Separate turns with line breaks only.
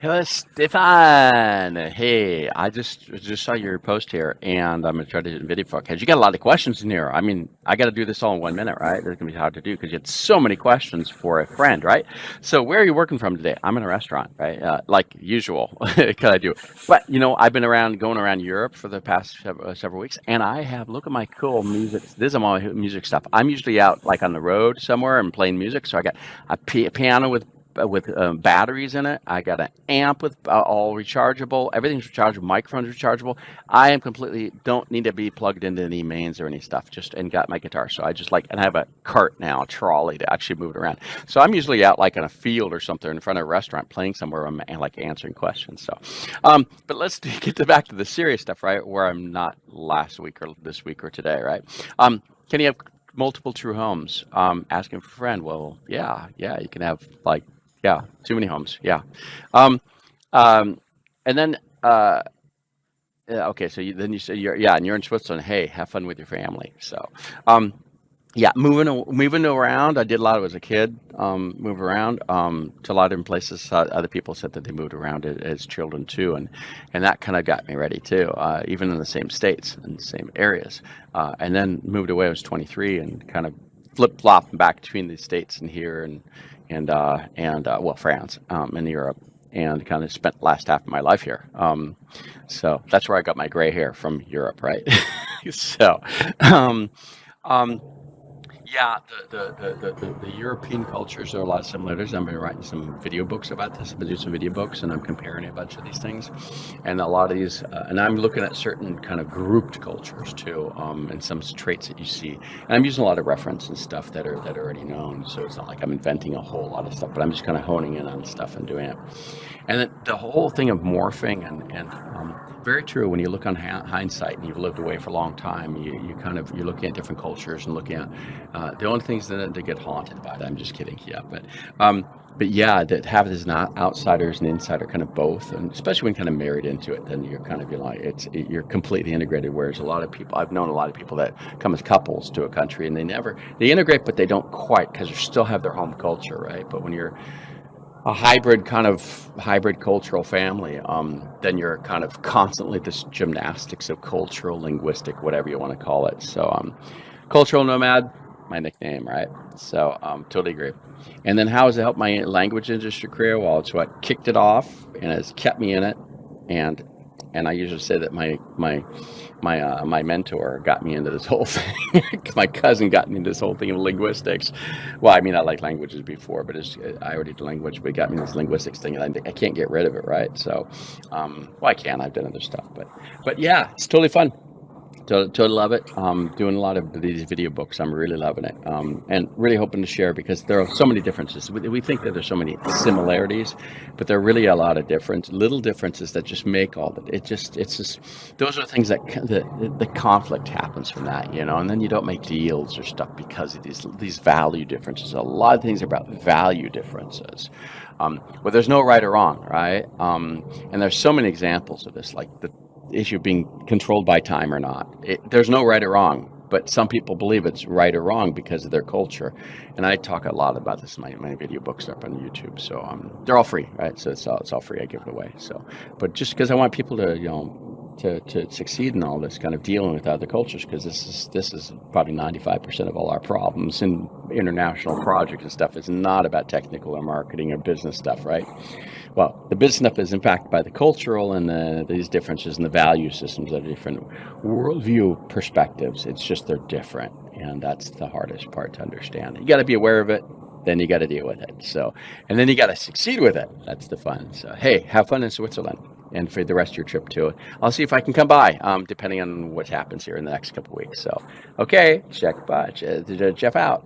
Hello, Stefan. Hey, I just saw your post here, and I'm gonna try to do a video for it because you got a lot of questions in here. I mean, I got to do this all in 1 minute, right? It's gonna be hard to do because you had so many questions for a friend, right? So, where are you working from today? I'm in a restaurant, right? Like usual, because I do. But I've been going around Europe for the past several weeks, and I have look at my cool music. This is all my music stuff. I'm usually out like on the road somewhere and playing music. So I got a piano with batteries in it. I got an amp with all rechargeable. Everything's rechargeable. Microphone's rechargeable. I am completely don't need to be plugged into any mains or any stuff. Just and got my guitar. So I just and I have a cart now, a trolley to actually move it around. So I'm usually out like in a field or something in front of a restaurant playing somewhere. I'm like answering questions. So, but let's back to the serious stuff, right? Where I'm not last week or this week or today, right? Can you have multiple true homes? Asking for a friend. Well, yeah, you can have yeah, too many homes. Yeah. Um, um, and then, yeah, okay. So then you said and you're in Switzerland. Hey, have fun with your family. So, um, yeah, moving around. I did a lot as a kid. Move around to a lot of different places. Other people said that they moved around as children too, and that kind of got me ready too. Even in the same states and the same areas, and then moved away. I was 23 and kind of flip flop back between the states and here and France and Europe, and kind of spent the last half of my life here. So that's where I got my gray hair from Europe, right? so. Um, um, yeah, the European cultures are a lot of similarities. I've been writing some video books about this. I've been doing some video books, and I'm comparing a bunch of these things, and a lot of these, and I'm looking at certain kind of grouped cultures too, and some traits that you see. And I'm using a lot of reference and stuff that are already known. So it's not like I'm inventing a whole lot of stuff, but I'm just kind of honing in on stuff and doing it. And then the whole thing of morphing and very true when you look on hindsight and you've lived away for a long time, you're looking at different cultures and looking at the only things that get haunted by it. I'm just kidding, yeah, but yeah, that have this not outsiders and insider kind of both, and especially when kind of married into it, then you're completely integrated. Whereas a lot of people, I've known a lot of people that come as couples to a country and they integrate, but they don't quite because they still have their home culture, right? But when you're a hybrid cultural family, then you're kind of constantly this gymnastics of cultural, linguistic, whatever you want to call it. So, cultural nomad, my nickname, right? So, totally agree. And then how has it helped my language industry career? Well, it's what kicked it off and has kept me in it. And and I usually say that my mentor got me into this whole thing. My cousin got me into this whole thing of linguistics. Well, I mean, I liked languages before, but I already did language, but it got me this linguistics thing, and I can't get rid of it, right? So, well, I can. I've done other stuff, but yeah, it's totally fun. Totally love it. Doing a lot of these video books. I'm really loving it, and really hoping to share because there are so many differences. We think that there's so many similarities, but there are really a lot of little differences that just make all the. It's just those are things that the conflict happens from that, and then you don't make deals or stuff because of these value differences. A lot of things are about value differences. Well, there's no right or wrong, right? And there's so many examples of this, like the issue of being controlled by time or not. There's no right or wrong, but some people believe it's right or wrong because of their culture. And I talk a lot about this in my video books up on YouTube. So they're all free, right? So it's all free. I give it away. So, but just because I want people to to succeed in all this kind of dealing with other cultures, because this is probably 95% of all our problems in international projects and stuff. It's not about technical or marketing or business stuff, right? Well, the business stuff is impacted by the cultural and these differences in the value systems of different worldview perspectives. It's just they're different, and that's the hardest part to understand. You got to be aware of it, then you got to deal with it. So, and then you got to succeed with it. That's the fun. So, hey, have fun in Switzerland, and for the rest of your trip too. I'll see if I can come by, depending on what happens here in the next couple of weeks. So, okay, Jeff out.